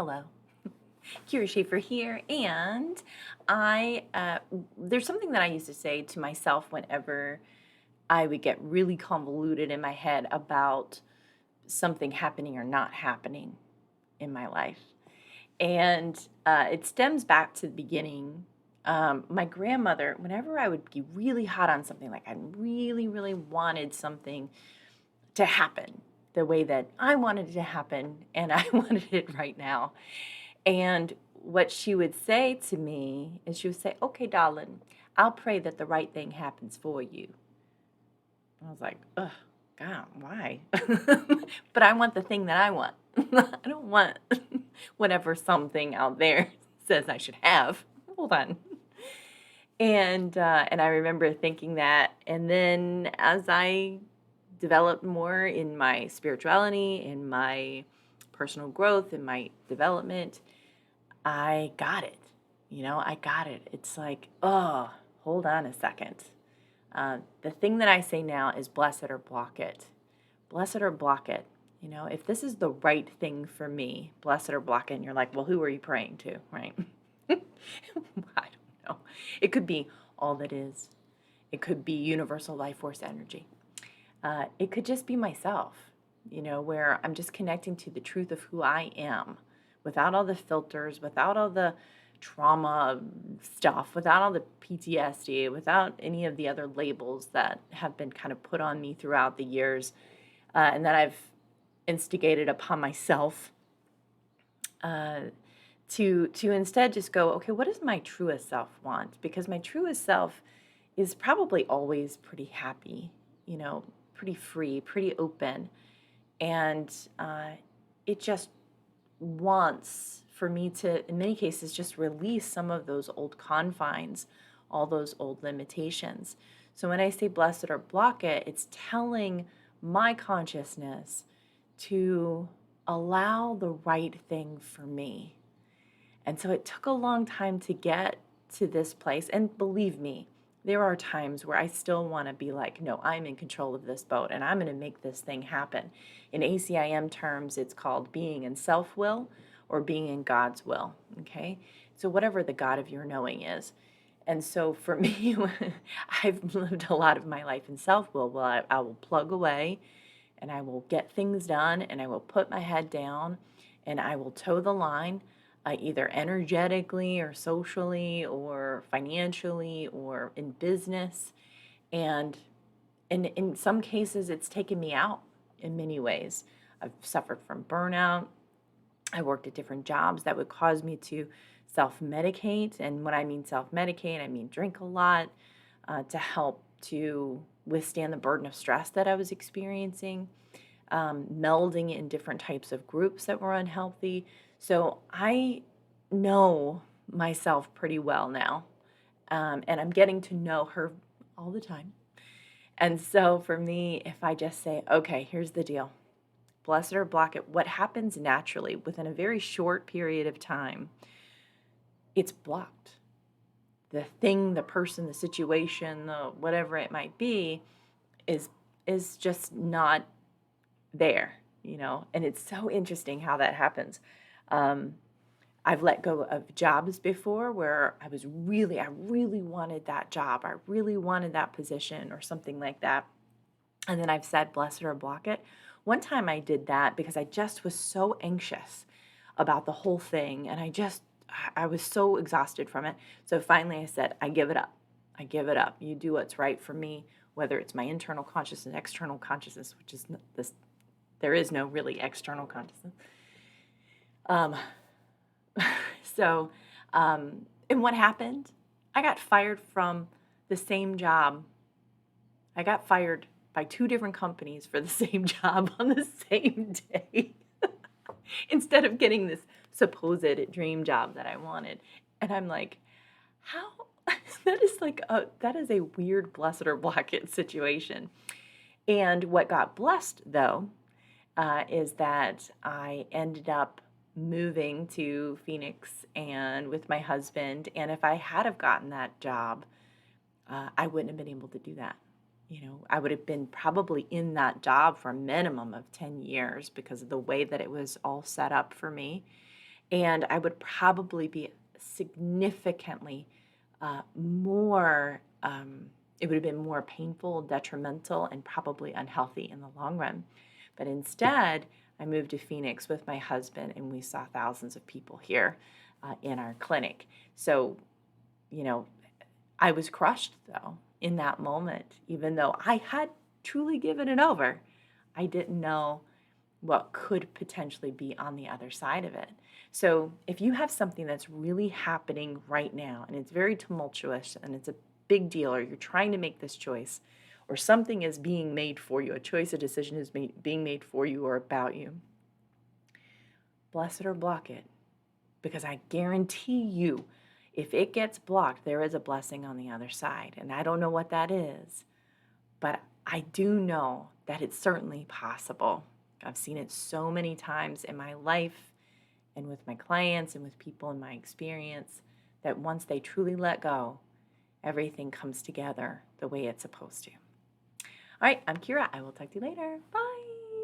Hello, Kyra Schaefer here, and I there's something that I used to say to myself whenever I would get really convoluted in my head about something happening or not happening in my life, and it stems back to the beginning. My grandmother, whenever I would be really hot on something, like I really, really wanted something to happen the way that I wanted it to happen, and I wanted it right now. And what she would say to me is she would say, "Okay, darling, I'll pray that the right thing happens for you." I was like, "Ugh, God, why?" But I want the thing that I want. I don't want whatever something out there says I should have. Hold on. And I remember thinking that, and then as I developed more in my spirituality, in my personal growth, in my development, I got it. I got it. It's like, oh, hold on a second. The thing that I say now is bless it or block it. Bless it or block it. If this is the right thing for me, bless it or block it. And you're like, well, who are you praying to, right? I don't know. It could be all that is. It could be universal life force energy. It could just be myself, where I'm just connecting to the truth of who I am without all the filters, without all the trauma stuff, without all the PTSD, without any of the other labels that have been kind of put on me throughout the years and that I've instigated upon myself uh, to instead just go, okay, what does my truest self want? Because my truest self is probably always pretty happy, pretty free, pretty open. And it just wants for me to, in many cases, just release some of those old confines, all those old limitations. So when I say bless it or block it, it's telling my consciousness to allow the right thing for me. And so it took a long time to get to this place. And believe me, there are times where I still want to be like, no, I'm in control of this boat and I'm going to make this thing happen. In ACIM terms, it's called being in self-will or being in God's will, okay? So whatever the God of your knowing is. And so for me, I've lived a lot of my life in self-will. Well, I will plug away and I will get things done and I will put my head down and I will toe the line either energetically or socially or financially or in business. And in some cases, it's taken me out in many ways. I've suffered from burnout. I worked at different jobs that would cause me to self-medicate. And when I mean self-medicate, I mean drink a lot to help to withstand the burden of stress that I was experiencing, melding in different types of groups that were unhealthy. So I know myself pretty well now, and I'm getting to know her all the time. And so for me, if I just say, okay, here's the deal, bless it or block it, what happens naturally within a very short period of time, it's blocked. The thing, the person, the situation, the whatever it might be, is just not there, and it's so interesting how that happens. I've let go of jobs before where I really wanted that job. I really wanted that position or something like that. And then I've said, bless it or block it. One time I did that because I just was so anxious about the whole thing. And I was so exhausted from it. So finally I said, I give it up. I give it up. You do what's right for me, whether it's my internal consciousness, external consciousness, which is this, there is no really external consciousness. So, and what happened? I got fired from the same job. I got fired by two different companies for the same job on the same day instead of getting this supposed dream job that I wanted. And I'm like, how? That is a weird bless it or block it situation. And what got blessed, though, is that I ended up moving to Phoenix and with my husband. And if I had have gotten that job, I wouldn't have been able to do that. I would have been probably in that job for a minimum of 10 years because of the way that it was all set up for me. And I would probably be significantly more, it would have been more painful, detrimental, and probably unhealthy in the long run. But instead, I moved to Phoenix with my husband, and we saw thousands of people here in our clinic. So, you know, I was crushed though in that moment, even though I had truly given it over. I didn't know what could potentially be on the other side of it. So, if you have something that's really happening right now and it's very tumultuous and it's a big deal, or you're trying to make this choice, or something is being made for you, a choice, a decision is being made for you or about you, bless it or block it. Because I guarantee you, if it gets blocked, there is a blessing on the other side. And I don't know what that is, but I do know that it's certainly possible. I've seen it so many times in my life and with my clients and with people in my experience that once they truly let go, everything comes together the way it's supposed to. All right, I'm Kyra. I will talk to you later. Bye.